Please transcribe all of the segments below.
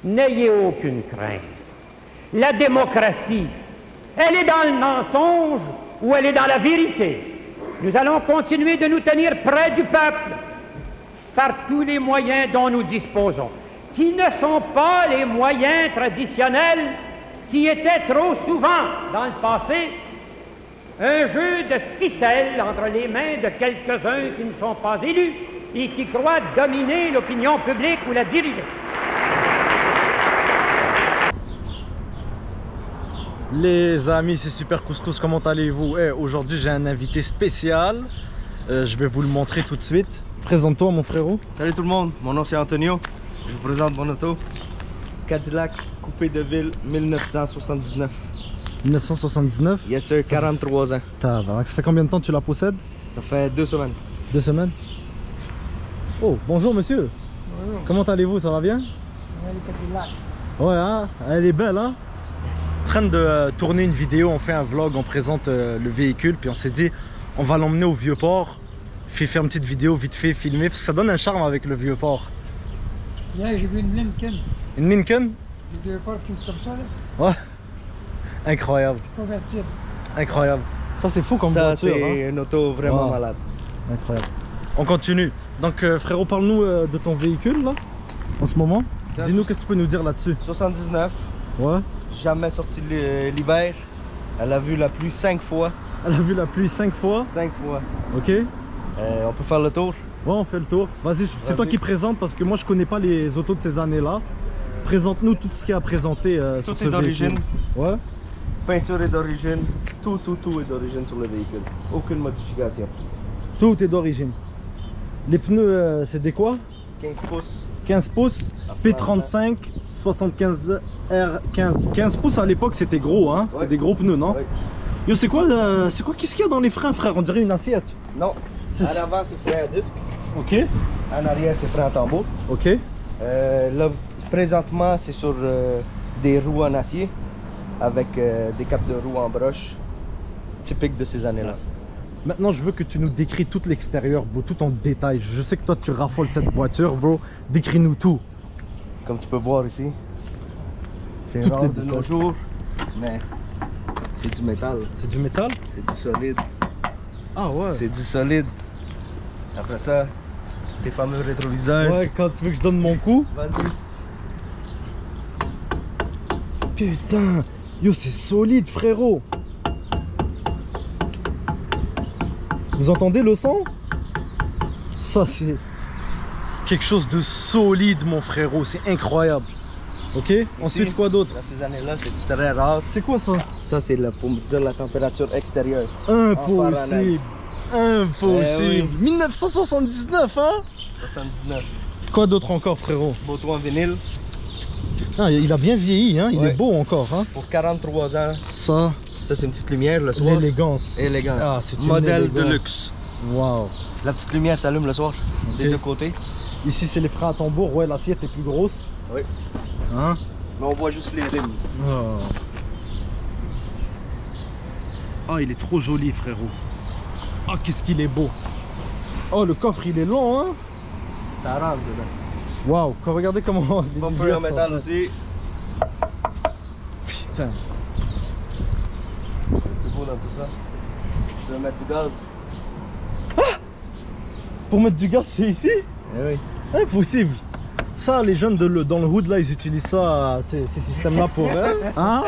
N'ayez aucune crainte. La démocratie, elle est dans le mensonge ou elle est dans la vérité. Nous allons continuer de nous tenir près du peuple par tous les moyens dont nous disposons, qui ne sont pas les moyens traditionnels qui étaient trop souvent, dans le passé, un jeu de ficelle entre les mains de quelques-uns qui ne sont pas élus et qui croient dominer l'opinion publique ou la diriger. Les amis, c'est Super Couscous, comment allez-vous? Aujourd'hui j'ai un invité spécial, je vais vous le montrer tout de suite. Présente-toi mon frérot. Salut tout le monde, mon nom c'est Antonio, je vous présente mon auto. Cadillac Coupé de Ville 1979. 1979? Yes sir, 43 ans. Ça fait combien de temps que tu la possèdes? Ça fait 2 semaines. 2 semaines? Oh, bonjour monsieur. Bonjour. Comment allez-vous, ça va bien? Ouais, hein? Elle est belle, hein? En train de tourner une vidéo, on fait un vlog, on présente le véhicule, puis on s'est dit on va l'emmener au Vieux-Port, faire une petite vidéo vite fait, filmer, parce que ça donne un charme avec le Vieux-Port. Hier j'ai vu une Lincoln. Une Lincoln? Le Vieux-Port qui est comme ça là. Ouais. Incroyable. Convertible. Incroyable. Ça c'est fou comme ça, voiture. C'est une auto vraiment malade. Incroyable. On continue. Donc frérot, parle-nous de ton véhicule là, en ce moment. Dis-nous qu'est-ce que tu peux nous dire là-dessus. 79. Ouais. Jamais sorti l'hiver. Elle a vu la pluie 5 fois. Elle a vu la pluie 5 fois. 5 fois. Ok. On peut faire le tour? Ouais, on fait le tour. Vas-y, c'est toi qui présente parce que moi je connais pas les autos de ces années-là. Présente-nous tout ce qu'il y a à présenter sur ce véhicule. Tout est d'origine. Ouais. Peinture est d'origine. Tout est d'origine sur le véhicule. Aucune modification. Tout est d'origine. Les pneus, c'est des quoi? 15 pouces. 15 pouces, P35, 75 R15. 15 pouces à l'époque c'était gros, hein? C'était des gros pneus, non? Ouais. Yo, c'est quoi, qu'est-ce qu'il y a dans les freins, frère? On dirait une assiette. Non. À l'avant c'est frein à disque. Ok. En arrière c'est frein à tambour. Ok. Là, présentement c'est sur des roues en acier avec des capes de roues en broche typiques de ces années-là. Maintenant, je veux que tu nous décris tout l'extérieur, bro, tout en détail. Je sais que toi, tu raffoles cette voiture, bro. Décris-nous tout. Comme tu peux voir ici, c'est rare de nos jours, mais c'est du métal. C'est du métal? C'est du solide. Ah ouais? C'est du solide. Après ça, tes fameux rétroviseurs. Ouais, quand tu veux que je donne mon coup. Vas-y. Putain, yo, c'est solide, frérot. Vous entendez le son? Ça c'est quelque chose de solide mon frérot, c'est incroyable. Ok. Ici, ensuite quoi d'autre? Dans ces années-là c'est très rare. C'est quoi ça? Ça c'est pour me dire la température extérieure. Impossible. Impossible. Oui. 1979 hein? 79. Quoi d'autre encore frérot? Moto en vinyle. Ah, il a bien vieilli hein, il ouais. est beau encore hein. Pour 43 ans. Ça c'est une petite lumière le soir. L'élégance. Élégance. Ah, c'est modèle de luxe. Waouh. La petite lumière s'allume le soir, des deux côtés. Ici c'est les freins à tambour, ouais l'assiette est plus grosse. Oui. Hein? Mais on voit juste les rimes. Oh. Ah, il est trop joli frérot. Ah, qu'est-ce qu'il est beau. Oh, le coffre il est long hein. Ça rentre dedans. Waouh, regardez comment... Bumper en métal aussi. Putain. C'est beau dans tout ça. Tu veux mettre du gaz? Ah! Pour mettre du gaz c'est ici? Eh oui. Impossible. Ça les jeunes dans le hood là ils utilisent ça, ces systèmes là pour eux. Hein?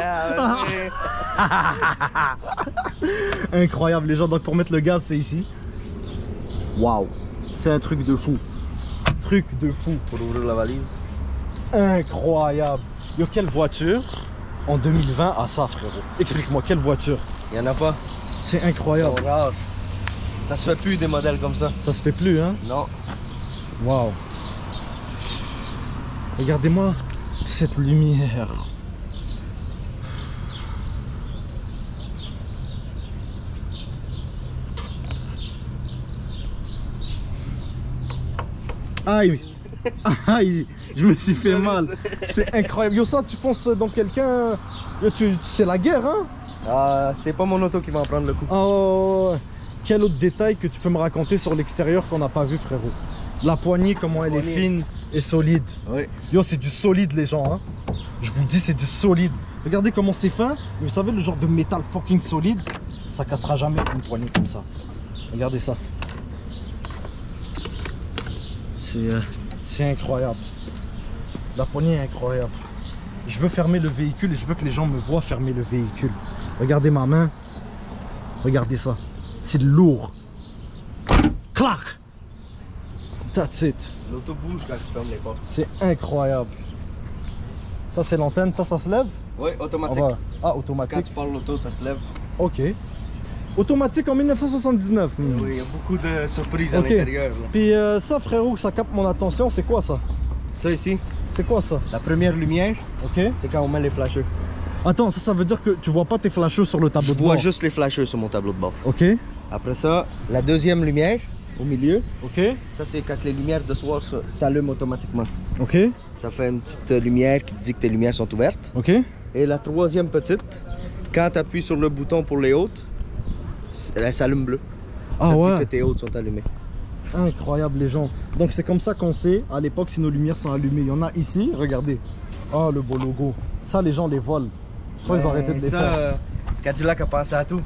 Incroyable les gens, donc pour mettre le gaz c'est ici. Waouh. C'est un truc de fou. Truc de fou. Pour ouvrir la valise. Incroyable. Yo, quelle voiture en 2020 à ça frérot? Explique-moi, quelle voiture? Il n'y en a pas. C'est incroyable. Ils sont rares. Ça se fait plus des modèles comme ça. Ça se fait plus hein? Non. Waouh. Regardez-moi cette lumière. Aïe. Aïe. Je me suis fait mal. C'est incroyable. Yo, ça, tu fonces dans quelqu'un. C'est la guerre, hein? C'est pas mon auto qui va en prendre le coup. Oh, quel autre détail que tu peux me raconter sur l'extérieur qu'on n'a pas vu, frérot? La poignée, comment elle est fine et solide. Oui. Yo, c'est du solide, les gens. Hein. Je vous dis, c'est du solide. Regardez comment c'est fin. Vous savez, le genre de métal fucking solide, ça cassera jamais une poignée comme ça. Regardez ça. C'est incroyable. La poignée est incroyable. Je veux fermer le véhicule et je veux que les gens me voient fermer le véhicule. Regardez ma main. Regardez ça. C'est lourd. Clac. That's it. L'auto bouge quand tu fermes les portes. C'est incroyable. Ça, c'est l'antenne. Ça se lève? Oui, automatique. Ah, automatique. Quand tu parles l'auto, ça se lève. Ok. Automatique en 1979. Oui, il y a beaucoup de surprises à l'intérieur. Puis ça, frérot, ça capte mon attention. C'est quoi ça? Ça ici, c'est quoi ça? La première lumière, ok, c'est quand on met les flasheux. Attends, ça veut dire que tu vois pas tes flasheux sur le tableau de bord? Je vois juste les flasheux sur mon tableau de bord. Ok. Après ça, la deuxième lumière, au milieu. Ok. Ça, c'est quand les lumières de soir s'allument automatiquement. Ok. Ça fait une petite lumière qui te dit que tes lumières sont ouvertes. Ok. Et la troisième petite, quand tu appuies sur le bouton pour les hautes, elle s'allume bleu. Ah ça ouais. dit que tes hautes sont allumées. Incroyable, les gens. Donc c'est comme ça qu'on sait à l'époque si nos lumières sont allumées. Il y en a ici, regardez. Oh, le beau logo. Ça, les gens les volent. C'est pour ça qu'ils ont arrêté de les faire. Cadillac a pensé à tout.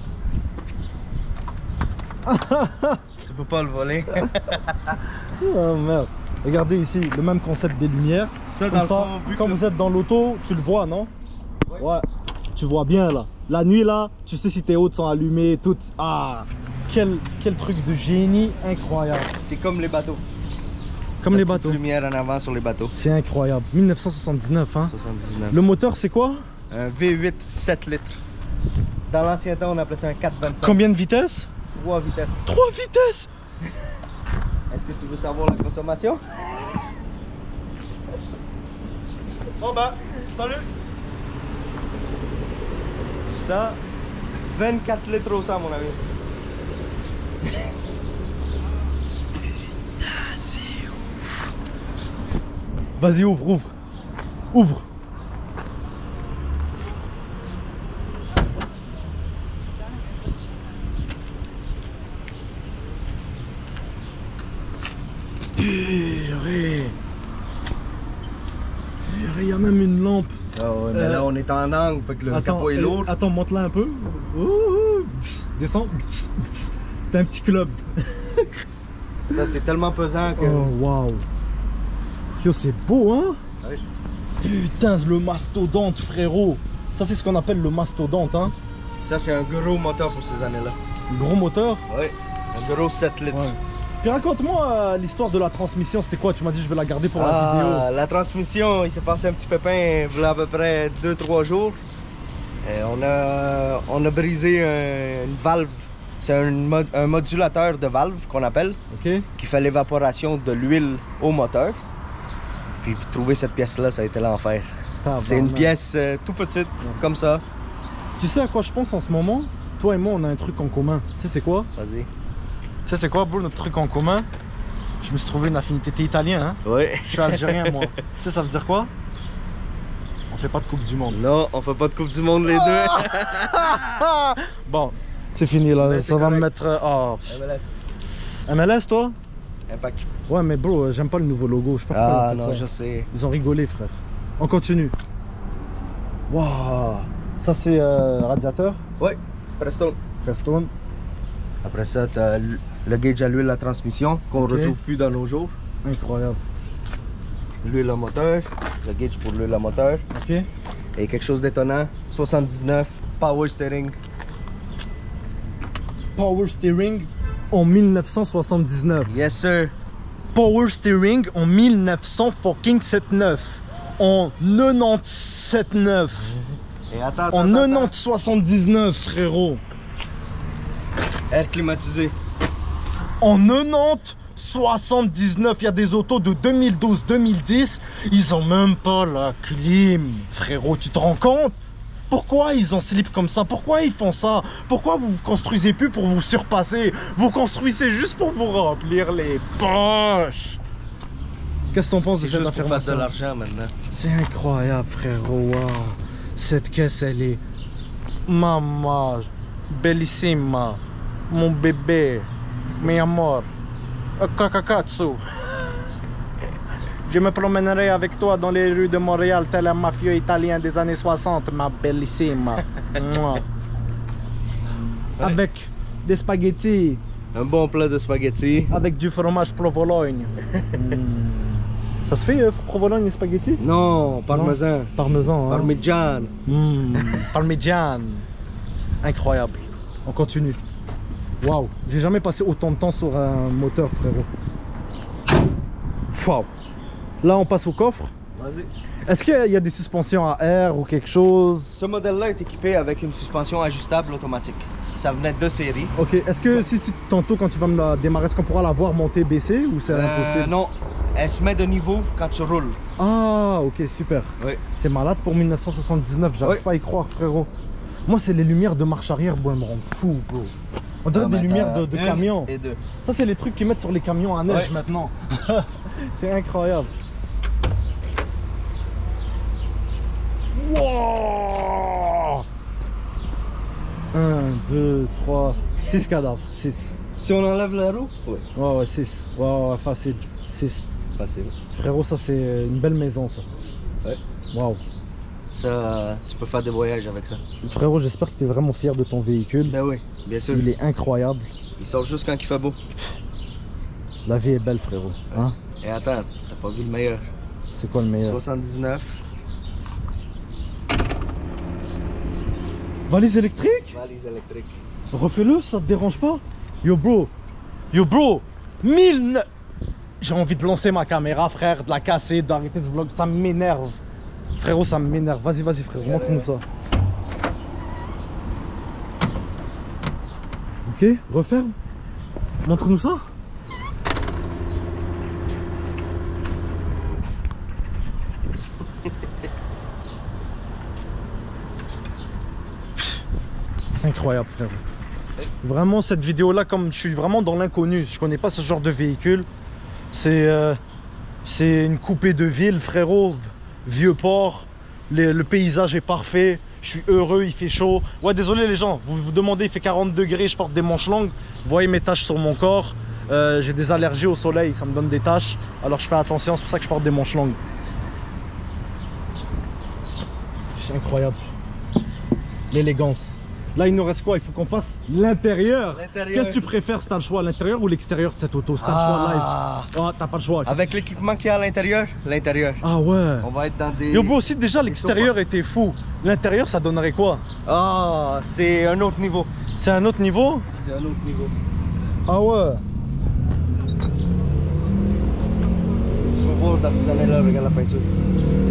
Tu peux pas le voler. Oh merde. Regardez ici, le même concept des lumières. Ça, dans le fond, vu quand vous êtes dans l'auto, tu le vois, non? Ouais. Tu vois bien là. La nuit là, tu sais si tes hautes sont allumées, toutes. Ah, quel truc de génie incroyable. C'est comme les bateaux. Comme les bateaux. Lumière en avant sur les bateaux. C'est incroyable. 1979, hein. 79. Le moteur, c'est quoi? Un V8 7 litres. Dans l'ancien temps, on appelait ça un 425. Combien de vitesses? 3 vitesses. 3 vitesses? Est-ce que tu veux savoir la consommation? Oh bah, salut. Ça, 24 litres au 100, mon ami. Putain, c'est ouf. Vas-y, ouvre. Ouvre. Purée. Il y a même une lampe. Ah ouais, mais là on est en angle, fait que le capot est lourd. Attends, monte-la un peu. Descends. T'as un petit club. Ça c'est tellement pesant que... Oh waouh. Yo, c'est beau, hein? Oui. Putain, le mastodonte, frérot. Ça c'est ce qu'on appelle le mastodonte, hein? Ça c'est un gros moteur pour ces années-là. Gros moteur? Oui, un gros 7 litres. Ouais. Puis raconte-moi l'histoire de la transmission, c'était quoi? Tu m'as dit je vais la garder pour la vidéo. La transmission, il s'est passé un petit pépin il y a à peu près 2-3 jours. On a brisé une valve. C'est un modulateur de valve qu'on appelle, qui fait l'évaporation de l'huile au moteur. Puis trouver cette pièce-là, ça a été l'enfer. C'est une pièce tout petite, comme ça. Tu sais à quoi je pense en ce moment? Toi et moi, on a un truc en commun. Tu sais c'est quoi? Vas-y. Tu sais c'est quoi, bro, notre truc en commun? Je me suis trouvé une affinité. T'es italien, hein? Oui. Je suis algérien, moi. Tu sais, ça veut dire quoi? On fait pas de Coupe du Monde. Non, on fait pas de Coupe du Monde les deux. Bon, c'est fini là. Mais ça va me mettre. Oh. MLS. MLS, toi? Impact. Ouais, mais bro, j'aime pas le nouveau logo. Je sais pas pourquoi Ah ils ont fait non, ça. je sais. Ils ont rigolé, frère. On continue. Waouh. Ça, c'est radiateur? Oui, Prestone. Prestone. Après ça, tu as le gauge à l'huile à transmission qu'on retrouve plus dans nos jours. Incroyable. L'huile à moteur, le gauge pour l'huile à moteur. Ok. Et quelque chose d'étonnant, 79, power steering. Power steering en 1979. Yes sir. Power steering en 1979. En 97.9. Et attends, En 90.79, frérot. Air climatisé. En 90.79, il y a des autos de 2012-2010, ils ont même pas la clim. Frérot, tu te rends compte? Pourquoi ils en slip comme ça? Pourquoi ils font ça? Pourquoi vous construisez plus pour vous surpasser? Vous construisez juste pour vous remplir les poches. Qu'est-ce que t'en penses de cette affirmation? C'est juste pour faire de l'argent maintenant. C'est incroyable, frérot. Wow. Cette caisse, elle est... Maman, bellissima, mon bébé, mi amor, kakakatsu. Je me promènerai avec toi dans les rues de Montréal, tel un mafieux italien des années 60, ma bellissime. Mouah. Avec des spaghettis. Un bon plat de spaghetti. Avec du fromage provolone. Ça se fait provolone et spaghetti? Non, parmesan. Non. Parmesan. Hein? Parmigian. Parmigian. Incroyable. On continue. Waouh, j'ai jamais passé autant de temps sur un moteur, frérot. Waouh. Là, on passe au coffre. Vas-y. Est-ce qu'il y a des suspensions à air ou quelque chose? Ce modèle-là est équipé avec une suspension ajustable automatique. Ça venait de série. Ok, est-ce que si tantôt quand tu vas me la démarrer, est-ce qu'on pourra la voir monter, baisser ou c'est impossible? Non, elle se met de niveau quand tu roules. Ah, ok, super. Oui. C'est malade pour 1979, j'arrive pas à y croire, frérot. Moi, c'est les lumières de marche arrière, bon, elles me rendent fou, bro. On dirait des lumières de camions. Et deux. Ça, c'est les trucs qu'ils mettent sur les camions à neige maintenant. C'est incroyable. Wow. 1, 2, 3, 6 cadavres. 6. Si on enlève la roue? Oui. Ouais, ouais, 6. Ouais, facile. 6. Facile. Frérot, ça, c'est une belle maison, ça. Ouais. Waouh. Ça, tu peux faire des voyages avec ça. Frérot, j'espère que tu es vraiment fier de ton véhicule. Ben oui, bien sûr. Il est incroyable. Il sort juste quand il fait beau. La vie est belle, frérot. Hein? Et attends, t'as pas vu le meilleur. C'est quoi le meilleur? 79. Valise électrique? Valise électrique. Refais-le, ça te dérange pas? Yo bro, 1000. J'ai envie de lancer ma caméra, frère, de la casser, d'arrêter ce vlog, ça m'énerve. Frérot, ça m'énerve. Vas-y, frérot, montre-nous ça. Ok, referme. Montre-nous ça. C'est incroyable, frérot. Vraiment, cette vidéo-là, comme je suis vraiment dans l'inconnu, je connais pas ce genre de véhicule. C'est une coupée de ville, frérot. Vieux port, le paysage est parfait, je suis heureux, il fait chaud. Ouais, désolé les gens, vous vous demandez, il fait 40 degrés, je porte des manches longues. Vous voyez mes taches sur mon corps, j'ai des allergies au soleil, ça me donne des taches. Alors je fais attention, c'est pour ça que je porte des manches longues. C'est incroyable. L'élégance. Là, il nous reste quoi? Il faut qu'on fasse l'intérieur. Qu'est-ce que tu préfères si t'as le choix, l'intérieur ou l'extérieur de cette auto? Si t'as le choix live. Oh, t'as pas le choix. Avec l'équipement qu'il y a à l'intérieur, l'intérieur. Ah ouais. On va être dans des... Yo, bro, aussi déjà l'extérieur était fou. L'intérieur, ça donnerait quoi? Ah, c'est un autre niveau. C'est un autre niveau? C'est un autre niveau. Ah ouais. Si tu peux voir dans ces années-là, regarde la peinture.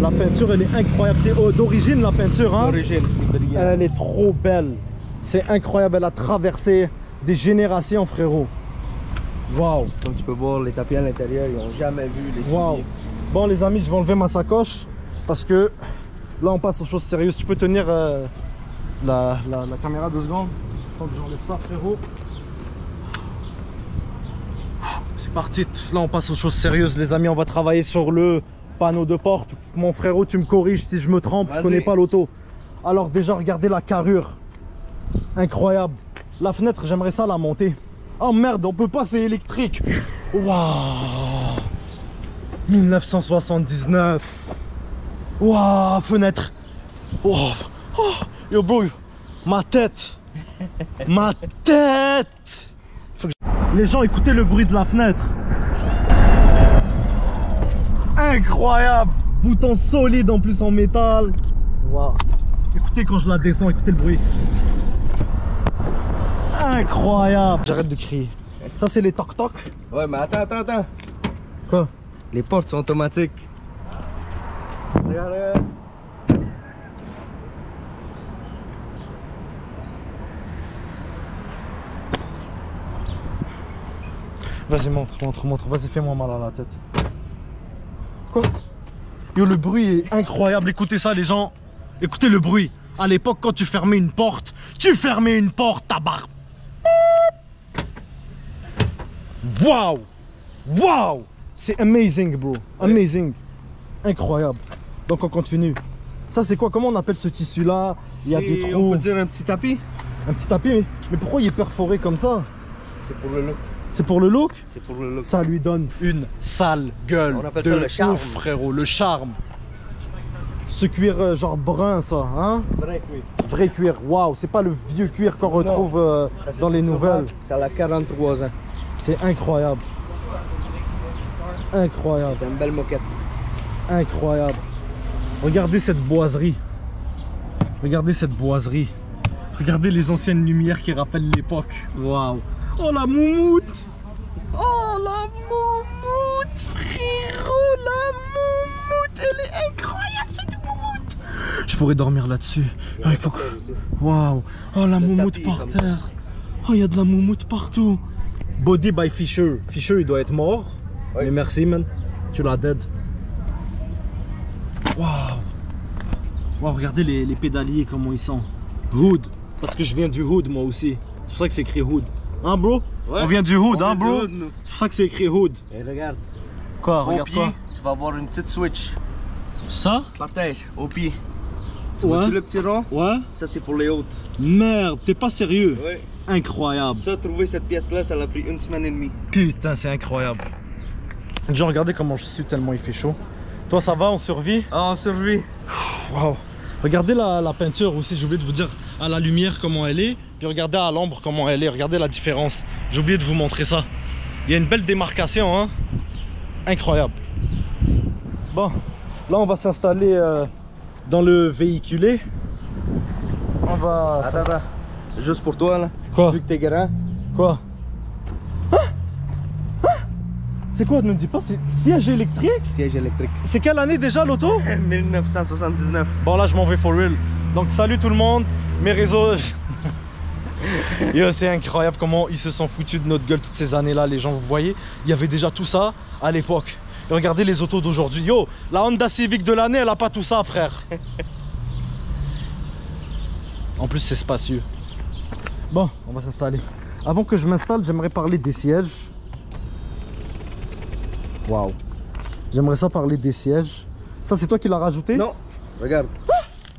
La peinture, elle est incroyable. C'est d'origine la peinture, hein? D'origine, c'est brillant. Elle est trop belle. C'est incroyable, elle a traversé des générations, frérot. Waouh. Comme tu peux voir, les tapis à l'intérieur, ils n'ont jamais vu les souliers. Waouh. Bon les amis, je vais enlever ma sacoche parce que là on passe aux choses sérieuses. Tu peux tenir la caméra 2 secondes. Tant que j'enlève ça, frérot. C'est parti. Là on passe aux choses sérieuses, les amis. On va travailler sur le panneau de porte. Mon frérot, tu me corriges si je me trompe. Je connais pas l'auto. Alors déjà, regardez la carrure. Incroyable. La fenêtre, j'aimerais ça la monter. Oh merde, on peut pas, c'est électrique. Waouh. 1979. Waouh, fenêtre. Waouh. Oh. Yo bro, ma tête. Ma tête. Les gens, écoutez le bruit de la fenêtre. Incroyable. Bouton solide en plus en métal. Waouh. Écoutez quand je la descends, écoutez le bruit. Incroyable. J'arrête de crier. Ça c'est les toc-toc. Ouais, mais attends. Quoi? Les portes sont automatiques. Regarde. Vas-y, montre. Vas-y, fais-moi mal à la tête. Quoi? Yo, le bruit est incroyable. Écoutez ça, les gens. Écoutez le bruit. À l'époque, quand tu fermais une porte, ta barre. Waouh! Waouh! C'est amazing, bro. Amazing. Incroyable. Donc, on continue. Ça, c'est quoi? Comment on appelle ce tissu-là? Il y a des trous. On peut dire un petit tapis. Un petit tapis, mais pourquoi il est perforé comme ça? C'est pour le look. C'est pour le look? C'est pour le look. Ça lui donne une sale gueule. On appelle de ça le charme. ouf, frérot, le charme. Ce cuir genre brun, ça, hein? Vrai cuir. Vrai cuir, waouh, c'est pas le vieux cuir qu'on retrouve dans les nouvelles. Ça a 43 ans. C'est incroyable. Incroyable. C'est une belle moquette. Incroyable. Regardez cette boiserie. Regardez cette boiserie. Regardez les anciennes lumières qui rappellent l'époque. Waouh. Oh la moumoute. Oh la moumoute, frérot, la moumoute. Elle est incroyable cette moumoute. Je pourrais dormir là-dessus. Ah, il faut que... Waouh. Oh la moumoute par terre. Oh, il y a de la moumoute partout. Body by Fisher. Fisher, il doit être mort. Oui. Mais merci, man. Tu l'as dead. Waouh. Wow, regardez les pédaliers, comment ils sont. Hood. Parce que je viens du hood, moi aussi. C'est pour ça que c'est écrit hood. Hein, bro? Ouais. On vient du hood, hein, bro? C'est pour ça que c'est écrit hood. Et regarde. Quoi? Au Regarde pied, quoi? tu vas avoir une petite switch. Ça? Partage, au pied. Tu Ouais. vois-tu le petit rond? Ouais. Ça, c'est pour les hautes. Merde, t'es pas sérieux? Ouais. Incroyable. Ça, trouver cette pièce-là, ça l'a pris 1 semaine et demie. Putain, c'est incroyable. Genre, regardez comment je suis tellement il fait chaud. Toi, ça va? On survit? Ah, on survit. Waouh. Regardez la peinture aussi, j'ai oublié de vous dire à la lumière comment elle est. Puis regardez à l'ombre comment elle est. Regardez la différence. J'ai oublié de vous montrer ça. Il y a une belle démarcation, hein. Incroyable. Bon, là on va s'installer dans le véhiculé. On va... Attends. Juste pour toi, là. Quoi? Vu que t'es grand. Quoi? C'est quoi? Ne me dis pas, c'est siège électrique? Siège électrique. C'est quelle année déjà l'auto? 1979. Bon là je m'en vais for real. Donc salut tout le monde, mes réseaux... Yo, c'est incroyable comment ils se sont foutus de notre gueule toutes ces années là, les gens, vous voyez. Il y avait déjà tout ça à l'époque. Et regardez les autos d'aujourd'hui. Yo, la Honda Civic de l'année, elle a pas tout ça, frère. En plus c'est spacieux. Bon, on va s'installer. Avant que je m'installe, j'aimerais parler des sièges. Waouh. J'aimerais ça parler des sièges. Ça, c'est toi qui l'as rajouté? Non, regarde.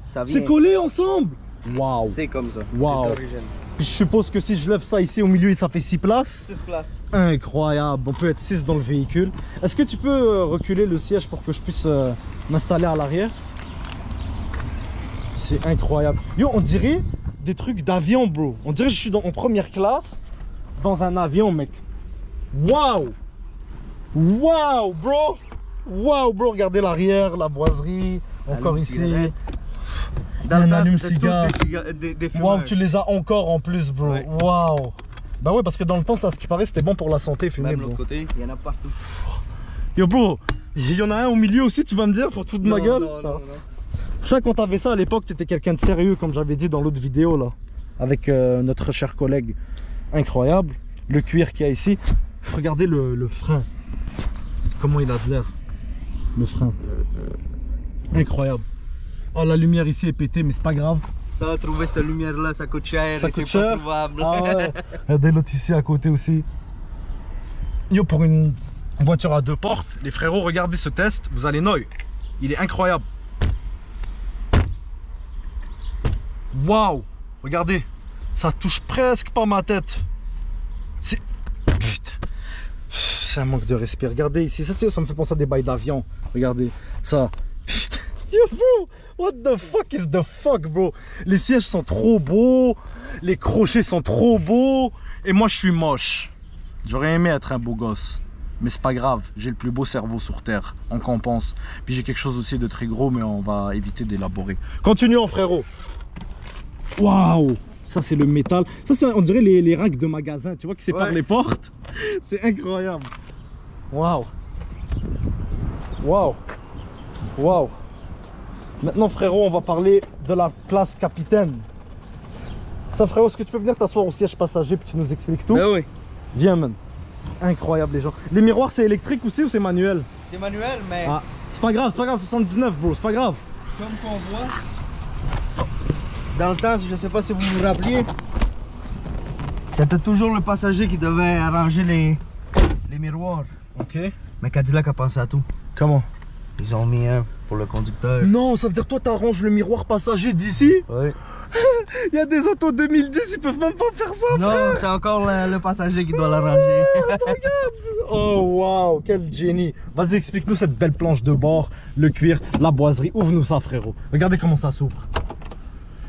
Ça vient. C'est collé ensemble. Waouh. C'est comme ça. Waouh. C'est d'origine. Puis je suppose que si je lève ça ici au milieu, ça fait 6 places. 6 places. Incroyable. On peut être 6 dans le véhicule. Est-ce que tu peux reculer le siège pour que je puisse m'installer à l'arrière? C'est incroyable. Yo, on dirait des trucs d'avion, bro. On dirait que je suis en première classe dans un avion, mec. Waouh. Waouh, bro. Waouh, bro. Regardez l'arrière, la boiserie. Encore ici. Dans un le temps, allume-cigare. Des Waouh, tu les as encore en plus, bro. Ouais. Waouh. Bah ouais, parce que dans le temps, ça, ce qui paraît, c'était bon pour la santé, fumer, Même bro. l'autre côté, il y en a partout. Yo, bro, il y en a un au milieu aussi, tu vas me dire, pour toute ma gueule? Non. Ça, quand t'avais ça à l'époque, t'étais quelqu'un de sérieux, comme j'avais dit dans l'autre vidéo, là. Avec notre cher collègue. Incroyable. Le cuir qu'il y a ici. Regardez le frein. Comment il a de l'air. Le frein. Incroyable. Oh, la lumière ici est pétée, mais c'est pas grave. Ça, trouver cette lumière-là, ça coûte cher. Ça et coûte c'est pas cher. trouvable. Ah ouais. Regardez l'autre ici à côté aussi. Yo, pour une voiture à 2 portes, les frérots, regardez ce test, vous allez noyer. Il est incroyable. Waouh. Regardez, ça touche presque pas ma tête. C'est... Putain. C'est un manque de respect. Regardez ici, ça me fait penser à des bails d'avion. Regardez, ça. Putain. Yo, bro, what the fuck is the fuck, bro? Les sièges sont trop beaux, les crochets sont trop beaux, et moi je suis moche. J'aurais aimé être un beau gosse, mais c'est pas grave, j'ai le plus beau cerveau sur terre, on compense. Puis j'ai quelque chose aussi de très gros, mais on va éviter d'élaborer. Continuons, frérot. Waouh, ça c'est le métal. Ça, on dirait les racks de magasin, tu vois, qui séparent les portes. C'est incroyable. Waouh. Waouh. Waouh. Maintenant, frérot, on va parler de la classe capitaine. Ça, frérot, est-ce que tu peux venir t'asseoir au siège passager puis tu nous expliques tout? Ben oui. Viens, man. Incroyable, les gens. Les miroirs, c'est électrique aussi ou c'est manuel? C'est manuel, mais... Ah, c'est pas grave, 79, bro, c'est pas grave. Comme qu'on voit, dans le temps, je sais pas si vous vous rappeliez, c'était toujours le passager qui devait arranger les miroirs. Ok. Mais Cadillac a pensé à tout. Comment? Ils ont mis un pour le conducteur. Non, ça veut dire toi t'arranges le miroir passager d'ici? Oui. Il y a des autos 2010, ils peuvent même pas faire ça, Non, frère. c'est encore le passager qui doit l'arranger. Regarde. Oh waouh, quel génie. Vas-y, explique-nous cette belle planche de bord, le cuir, la boiserie. Ouvre-nous ça, frérot. Regardez comment ça s'ouvre.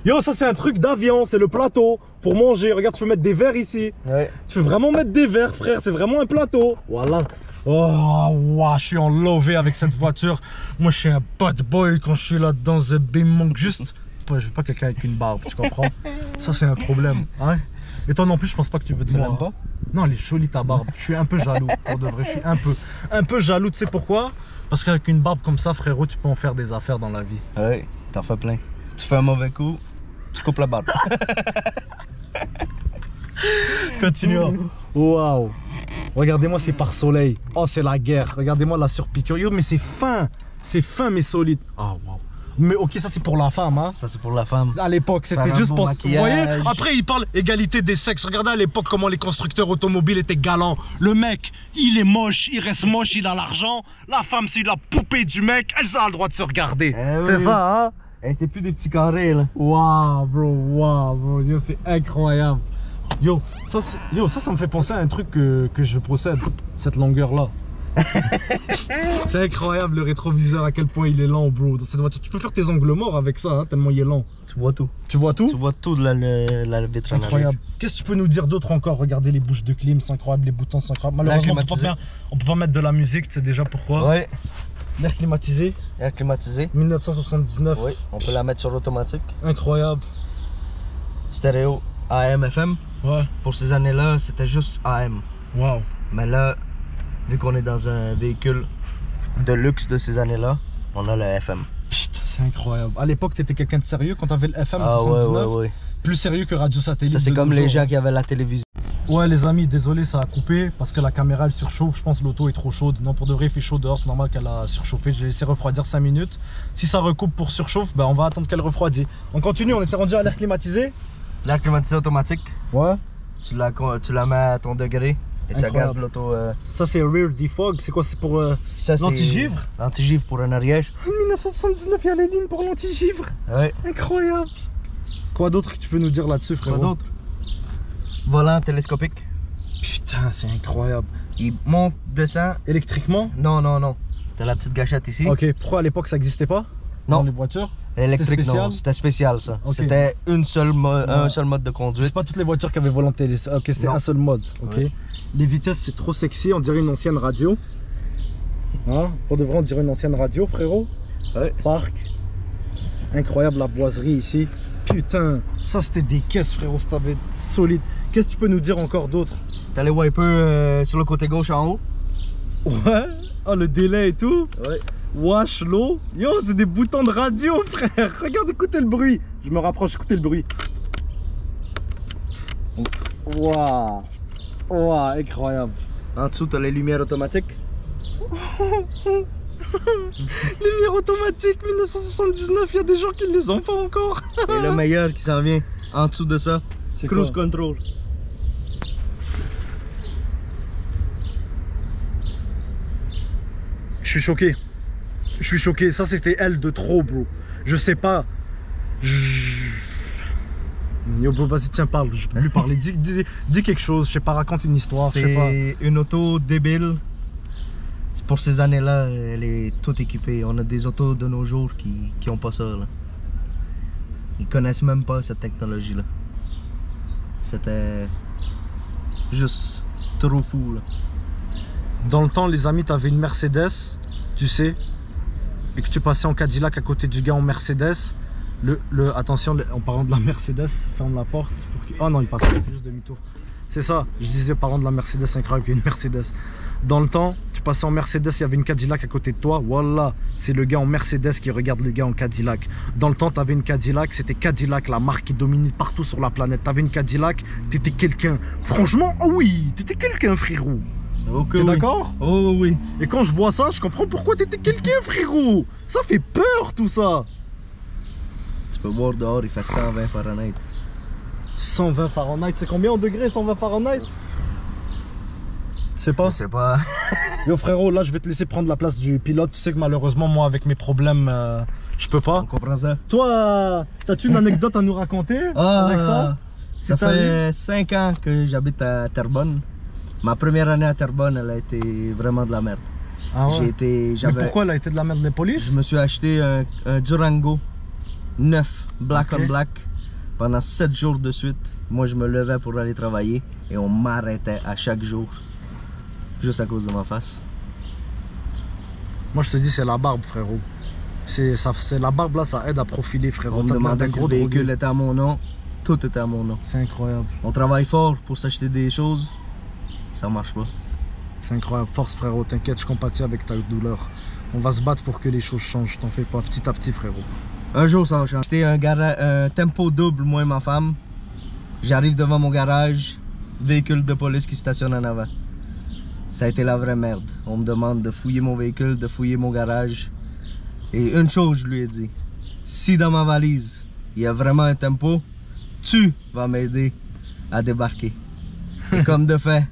Yo, ça c'est un truc d'avion, c'est le plateau pour manger. Regarde, tu peux mettre des verres ici. Ouais. Tu peux vraiment mettre des verres, frère, c'est vraiment un plateau. Voilà. Oh, wow, je suis en lové avec cette voiture. Moi, je suis un bad boy quand je suis là-dedans. Il me manque juste... Ouais, je veux pas quelqu'un avec une barbe, tu comprends? Ça, c'est un problème. Hein? Et toi non plus, je pense pas que tu veux de Tu moi. l'aimes pas? Non, elle est jolie ta barbe. Je suis un peu jaloux, pour de vrai. Je suis un peu jaloux. Tu sais pourquoi? Parce qu'avec une barbe comme ça, frérot, tu peux en faire des affaires dans la vie. Ouais, t'en fais plein. Tu fais un mauvais coup, tu coupes la barbe. Continuons. Waouh. Regardez-moi ces pare-soleil. Oh, c'est la guerre. Regardez-moi la surpiqûre. Yo, mais c'est fin. C'est fin, mais solide. Ah, waouh. Mais ok, ça c'est pour la femme, hein. Ça c'est pour la femme. À l'époque, c'était juste pour... Vous voyez? maquillage. Après, il parle égalité des sexes. Regardez à l'époque comment les constructeurs automobiles étaient galants. Le mec, il est moche, il reste moche, il a l'argent. La femme, c'est la poupée du mec. Elle a le droit de se regarder. C'est oui. ça, hein? Et c'est plus des petits carrés là. Waouh, bro. Yo, c'est incroyable. Yo, ça me fait penser à un truc que je possède. Cette longueur-là. C'est incroyable le rétroviseur, à quel point il est lent, bro. Dans cette voiture, tu peux faire tes angles morts avec ça, hein, tellement il est lent. Tu vois tout. Tu vois tout? Tu vois tout de la vitre en Incroyable. Qu'est-ce que tu peux nous dire d'autre encore? Regardez les bouches de clim, c'est incroyable, les boutons, c'est incroyable. Malheureusement, on peut pas mettre de la musique, tu sais déjà pourquoi. Ouais. L'air climatisé, Air climatisé. 1979. Oui, on peut la mettre sur automatique. Incroyable. Stéréo AM, FM. Ouais. Pour ces années-là, c'était juste AM. Waouh. Mais là, vu qu'on est dans un véhicule de luxe de ces années-là, on a le FM. Putain, c'est incroyable. À l'époque, t'étais quelqu'un de sérieux quand t'avais le FM Ah 79. ouais. Plus sérieux que Radio Satellite. Ça c'est de comme nos les jours. gens qui avaient la télévision. Ouais les amis, désolé ça a coupé parce que la caméra elle surchauffe, je pense que l'auto est trop chaude. Non, pour de vrai il fait chaud dehors, c'est normal qu'elle a surchauffé. J'ai laissé refroidir 5 minutes. Si ça recoupe pour surchauffe, ben on va attendre qu'elle refroidisse. On continue, on était rendu à l'air climatisé. L'air climatisé automatique, Ouais. tu la mets à ton degré et ça Incroyable. garde l'auto. Ça c'est rear defog, c'est quoi? C'est pour Ça, c'est l'anti-givre? L'anti-givre pour un Ariège. En 1979 il y a les lignes pour l'anti-givre. Ouais. Incroyable. Quoi d'autre que tu peux nous dire là-dessus frérot? Quoi d'autre? Volant télescopique. Putain c'est incroyable. Il monte, descend. Électriquement? Non. T'as la petite gâchette ici. Ok, pourquoi à l'époque ça n'existait pas? Non. Dans les voitures? Électrique, spécial? non. C'était spécial ça. Ok. C'était un seul mode de conduite. C'est pas toutes les voitures qui avaient volant télé. Ok, c'était Non. un seul mode. Ok. Ouais. Les vitesses, c'est trop sexy. On dirait une ancienne radio. Hein? Pour de vrai, on dirait une ancienne radio, frérot. Ouais. Parc. Incroyable la boiserie ici. Putain, ça c'était des caisses, frérot. C'était solide. Qu'est-ce que tu peux nous dire encore d'autre? T'as les wipers sur le côté gauche en haut. Ouais. Oh, le délai et tout. Ouais. Wash l'eau. Yo, c'est des boutons de radio, frère. Regarde, écoutez le bruit. Je me rapproche, écoutez le bruit. Waouh. Waouh, incroyable. En dessous, t'as les lumières automatiques. Lumière automatique 1979, il y a des gens qui ne les ont pas encore. Et le meilleur qui s'en vient en dessous de ça, C'est cruise quoi? control. Je suis choqué. Je suis choqué. Ça, c'était elle de trop, bro. Je sais pas. Yo, bro, vas-y, tiens, parle. Je peux plus parler. Dis quelque chose. Je sais pas, raconte une histoire. Je sais pas. C'est une auto débile. Pour ces années-là, elle est toute équipée. On a des autos de nos jours qui ont pas ça. Là. Ils connaissent même pas cette technologie-là. C'était juste trop fou. Là. Dans le temps, les amis, t'avais une Mercedes, tu sais, et que tu passais en Cadillac à côté du gars en Mercedes. Attention, en parlant de la Mercedes, ferme la porte. Oh non, il passe pas, il fait juste demi-tour. C'est ça, je disais, parlant de la Mercedes, c'est incroyable qu'il y ait une Mercedes. Dans le temps, tu passais en Mercedes, il y avait une Cadillac à côté de toi. Voilà, c'est le gars en Mercedes qui regarde le gars en Cadillac. Dans le temps, tu avais une Cadillac, c'était Cadillac, la marque qui domine partout sur la planète. Tu avais une Cadillac, t'étais quelqu'un. Franchement, oh oui, t'étais quelqu'un, frérot. Okay, T'es d'accord? Oh oui. Et quand je vois ça, je comprends pourquoi t'étais quelqu'un, frérot. Ça fait peur, tout ça. Tu peux voir dehors, il fait 120 Fahrenheit. 120 Fahrenheit, c'est combien en degrés 120 Fahrenheit? sais pas? Je sais pas. Yo frérot, là je vais te laisser prendre la place du pilote. Tu sais que malheureusement moi avec mes problèmes, je peux pas. On comprend ça. Toi, t'as-tu une anecdote à nous raconter avec ça? Ça fait 5 ans que j'habite à Terrebonne. Ma première année à Terrebonne, elle a été vraiment de la merde. Ah ouais. Mais pourquoi elle a été de la merde des polices? Je me suis acheté un Durango neuf, black on black, pendant 7 jours de suite. Moi je me levais pour aller travailler et on m'arrêtait à chaque jour. Juste à cause de ma face. Moi je te dis c'est la barbe frérot. C'est la barbe là, ça aide à profiler frérot. On me demandait si le véhicule était à mon nom. Tout était à mon nom. C'est incroyable. On travaille fort pour s'acheter des choses. Ça marche pas. C'est incroyable. Force frérot, t'inquiète, je compatis avec ta douleur. On va se battre pour que les choses changent. T'en fais pas, petit à petit frérot. Un jour ça va changer. J'étais un tempo double, moi et ma femme. J'arrive devant mon garage. Véhicule de police qui stationne en avant. Ça a été la vraie merde. On me demande de fouiller mon véhicule, de fouiller mon garage. Et une chose je lui ai dit. Si dans ma valise, il y a vraiment un tempo, tu vas m'aider à débarquer. Et comme de fait,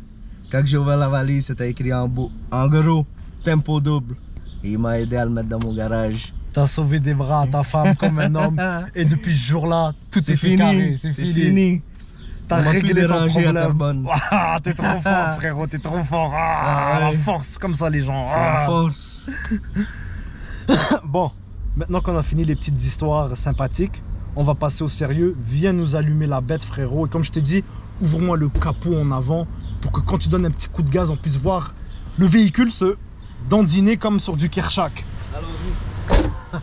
quand j'ai ouvert la valise, c'était écrit en gros, tempo double. Et il m'a aidé à le mettre dans mon garage. T'as sauvé des bras à ta femme comme un homme. Et depuis ce jour-là, tout est fini. C'est fini. T'as réglé ton problème. Ah, t'es trop fort frérot, t'es trop fort. La force, comme ça les gens. C'est la force. Bon, maintenant qu'on a fini les petites histoires sympathiques, on va passer au sérieux. Viens nous allumer la bête frérot. Et comme je te dis, ouvre-moi le capot en avant pour que quand tu donnes un petit coup de gaz, on puisse voir le véhicule se dandiner comme sur du Kershak. Allons-y.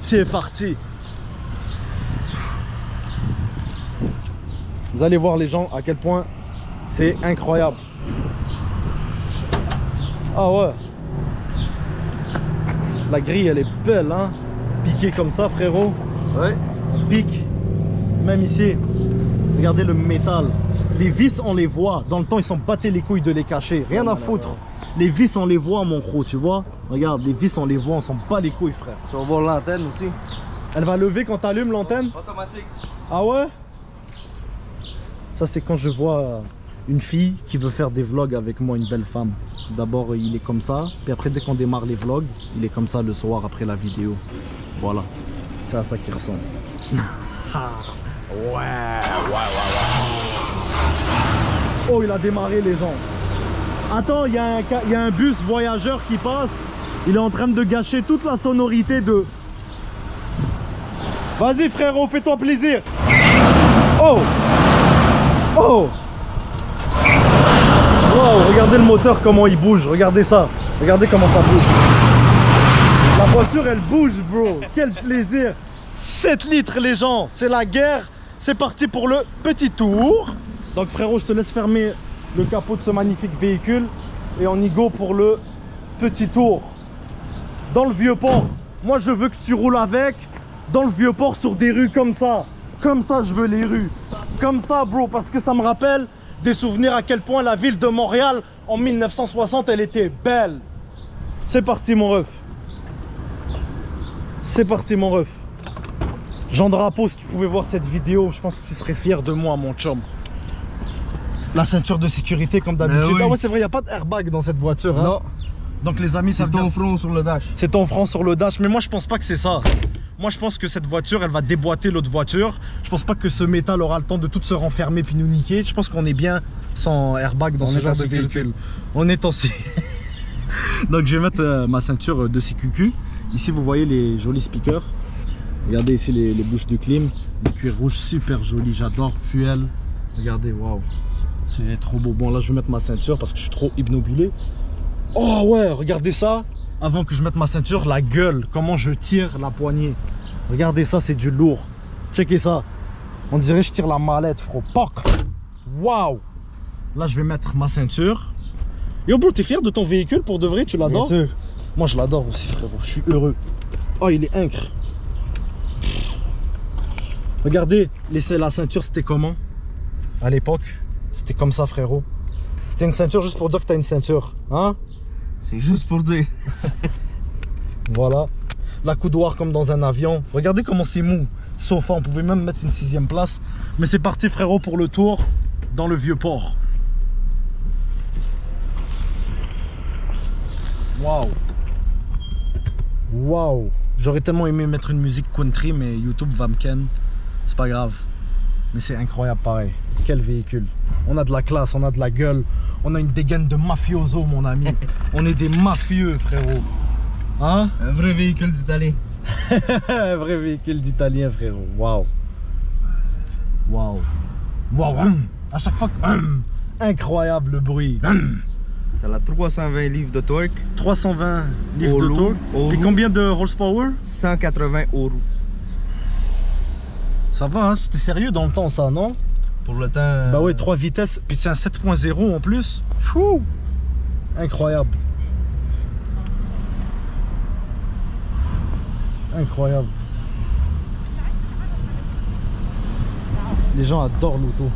C'est parti. Vous allez voir les gens à quel point c'est incroyable. Ah ouais. La grille elle est belle hein. Piquée comme ça frérot. Ouais. On pique. Même ici. Regardez le métal. Les vis on les voit. Dans le temps ils s'en battaient les couilles de les cacher. Rien à foutre. Les vis on les voit mon gros tu vois. Regarde les vis on les voit. On s'en bat les couilles frère. Tu vas voir l'antenne aussi. Elle va lever quand tu allumes l'antenne? Automatique. Ah ouais? Ça c'est quand je vois une fille qui veut faire des vlogs avec moi, une belle femme. D'abord il est comme ça, puis après dès qu'on démarre les vlogs, il est comme ça le soir après la vidéo. Voilà, c'est à ça qu'il ressemble. Ouais. Oh il a démarré les gens. Attends, il y a un bus voyageur qui passe. Il est en train de gâcher toute la sonorité de... Vas-y frérot, fais-toi plaisir. Oh. Oh! Wow, regardez le moteur comment il bouge, regardez ça, regardez comment ça bouge. La voiture elle bouge bro, quel plaisir. 7 litres les gens, c'est la guerre. C'est parti pour le petit tour. Donc frérot je te laisse fermer le capot de ce magnifique véhicule. Et on y go pour le petit tour. Dans le vieux port, moi je veux que tu roules avec. Dans le vieux port sur des rues comme ça. Comme ça je veux les rues. Comme ça bro, parce que ça me rappelle des souvenirs à quel point la ville de Montréal en 1960 elle était belle. C'est parti mon ref. C'est parti mon ref. Jean Drapeau, si tu pouvais voir cette vidéo, je pense que tu serais fier de moi mon chum. La ceinture de sécurité comme d'habitude. Oui. Ah ouais c'est vrai, il n'y a pas d'airbag dans cette voiture. Hein. Non. Donc les amis, c'est ton front sur le dash. C'est ton front sur le dash, mais moi je pense pas que c'est ça. Moi je pense que cette voiture elle va déboîter l'autre voiture. Je pense pas que ce métal aura le temps de tout se renfermer puis nous niquer. Je pense qu'on est bien sans airbag dans ce genre de véhicule. On est en Donc je vais mettre ma ceinture de CQQ. Ici vous voyez les jolis speakers. Regardez ici les bouches de clim. Le cuir rouge super joli, j'adore. Fuel. Regardez, waouh. C'est trop beau. Bon là je vais mettre ma ceinture parce que je suis trop obnubilé. Oh ouais, regardez ça. Avant que je mette ma ceinture, la gueule, comment je tire la poignée. Regardez ça, c'est du lourd. Checkez ça. On dirait que je tire la mallette, frérot. Poc. Waouh. Là, je vais mettre ma ceinture. Yo, bro, t'es fier de ton véhicule pour de vrai? Tu l'adores? Bien sûr. Moi, je l'adore aussi, frérot. Je suis heureux. Oh, il est incre. Regardez, la ceinture, c'était comment? À l'époque, c'était comme ça, frérot. C'était une ceinture juste pour dire que t'as une ceinture. Hein? C'est juste pour dire. Voilà. La coudoir comme dans un avion. Regardez comment c'est mou. Sofa, on pouvait même mettre une 6e place. Mais c'est parti frérot pour le tour dans le vieux port. Waouh. Waouh. J'aurais tellement aimé mettre une musique country, mais YouTube va me ken. C'est pas grave. Mais c'est incroyable pareil. Quel véhicule. On a de la classe, on a de la gueule. On a une dégaine de mafioso, mon ami. On est des mafieux, frérot. Hein? Un vrai véhicule d'Italie. Un vrai véhicule d'italien, frérot. Waouh. Waouh. Waouh. À chaque fois que... Incroyable le bruit. Ça a 320 livres de torque. 320 livres de torque. Et combien de horsepower? 180 euros. Ça va, hein? C'était sérieux dans le temps, ça, non? Pour le temps... Bah ouais, 3 vitesses. Puis c'est un 7.0 en plus. Fou! Incroyable. Incroyable. Les gens adorent l'auto.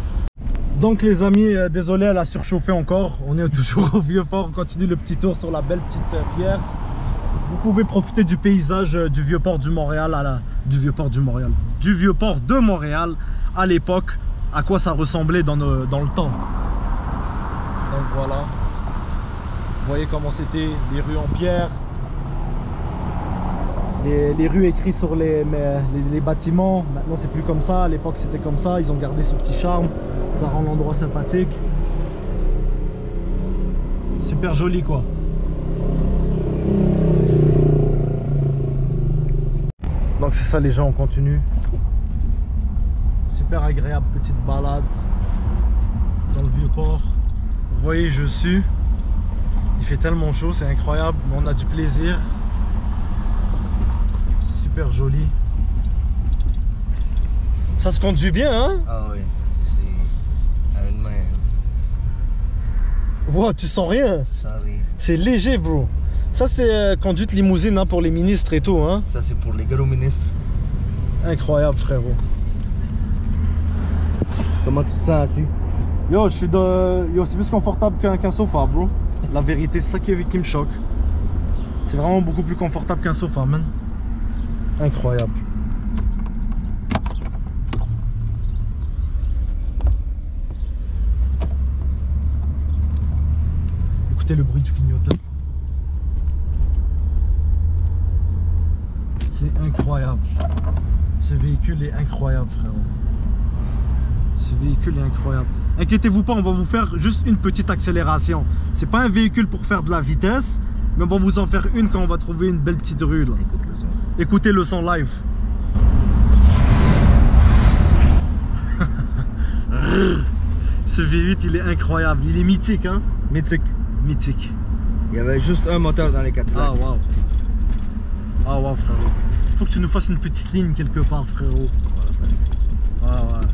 Donc les amis, désolé, elle a surchauffé encore. On est toujours au Vieux-Port, on continue le petit tour sur la belle petite pierre. Vous pouvez profiter du paysage du Vieux-Port du Montréal, du Vieux-Port de Montréal à l'époque, à quoi ça ressemblait dans le temps. Donc voilà. Vous voyez comment c'était, les rues en pierre. Les rues écrites sur les bâtiments. Maintenant c'est plus comme ça, à l'époque c'était comme ça. Ils ont gardé ce petit charme, ça rend l'endroit sympathique. Super joli quoi. Donc c'est ça les gens, on continue. Super agréable petite balade dans le Vieux-Port. Vous voyez, je suis. Il fait tellement chaud, c'est incroyable, mais on a du plaisir. Super joli. Ça se conduit bien, hein? Ah oui, c'est à une main. Wow, tu sens rien? Ça arrive. C'est léger, bro. Ça, c'est conduite limousine hein, pour les ministres et tout, hein? Ça, c'est pour les gros ministres. Incroyable, frérot. Comment tu te sens assis? Yo, c'est plus confortable qu'un sofa, bro. La vérité, c'est ça qui me choque. C'est vraiment beaucoup plus confortable qu'un sofa, man. Incroyable. Écoutez le bruit du clignotant. C'est incroyable. Ce véhicule est incroyable, frérot. Ce véhicule est incroyable. Inquiétez-vous pas, on va vous faire juste une petite accélération. C'est pas un véhicule pour faire de la vitesse, mais on va vous en faire une quand on va trouver une belle petite rue là. Écoutez le son live. Ce V8 il est incroyable, il est mythique hein. Mythique. Mythique. Il y avait juste un moteur dans les Cadillacs. Ah waouh. Ah waouh frérot. Faut que tu nous fasses une petite ligne quelque part frérot. Ah ouais.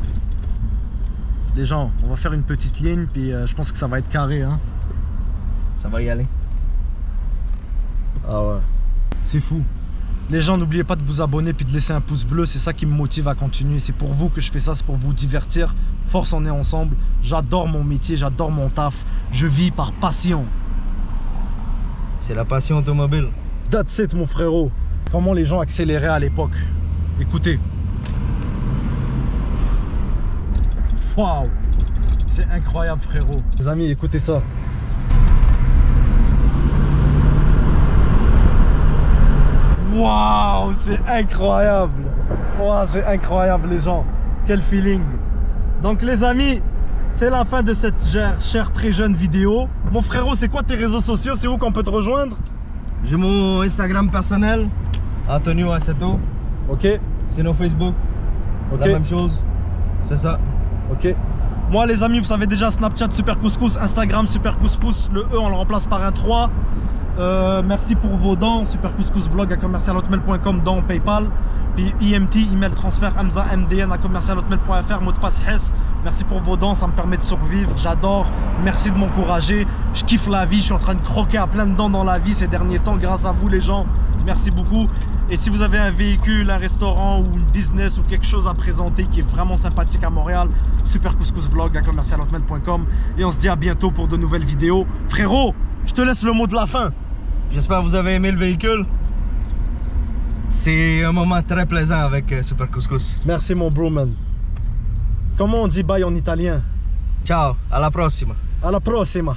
Les gens, on va faire une petite ligne puis je pense que ça va être carré hein. Ça va y aller. Ah ouais. C'est fou. Les gens, n'oubliez pas de vous abonner puis de laisser un pouce bleu, c'est ça qui me motive à continuer. C'est pour vous que je fais ça, c'est pour vous divertir. Force, on est ensemble. J'adore mon métier, j'adore mon taf. Je vis par passion. C'est la passion automobile. That's it mon frérot. Comment les gens accéléraient à l'époque. Écoutez. Waouh. C'est incroyable frérot. Les amis, écoutez ça. Waouh, c'est incroyable. Waouh, c'est incroyable les gens. Quel feeling. Donc les amis, c'est la fin de cette chère très jeune vidéo. Mon frérot, c'est quoi tes réseaux sociaux? C'est où qu'on peut te rejoindre? J'ai mon Instagram personnel, Antonio Assetto. Ok. Sinon Facebook, Ok. la même chose. C'est ça. Ok. Moi les amis, vous savez déjà, Snapchat Super Couscous, Instagram Super Couscous, le E on le remplace par un 3. Merci pour vos dons, supercouscousblog@commercialhotmail.com, don PayPal, puis IMT, email transfert hamza_mdn@commercialhotmail.fr, mot de passe HES. Merci pour vos dons, ça me permet de survivre, j'adore, merci de m'encourager, je kiffe la vie, je suis en train de croquer à plein de dents dans la vie ces derniers temps, grâce à vous les gens, merci beaucoup. Et si vous avez un véhicule, un restaurant ou une business ou quelque chose à présenter qui est vraiment sympathique à Montréal, supercouscousblog@commercialhotmail.com, et on se dit à bientôt pour de nouvelles vidéos. Frérot, je te laisse le mot de la fin. J'espère que vous avez aimé le véhicule. C'est un moment très plaisant avec Super Couscous. Merci mon bro man. Comment on dit bye en italien? Ciao, alla prossima. Alla prossima.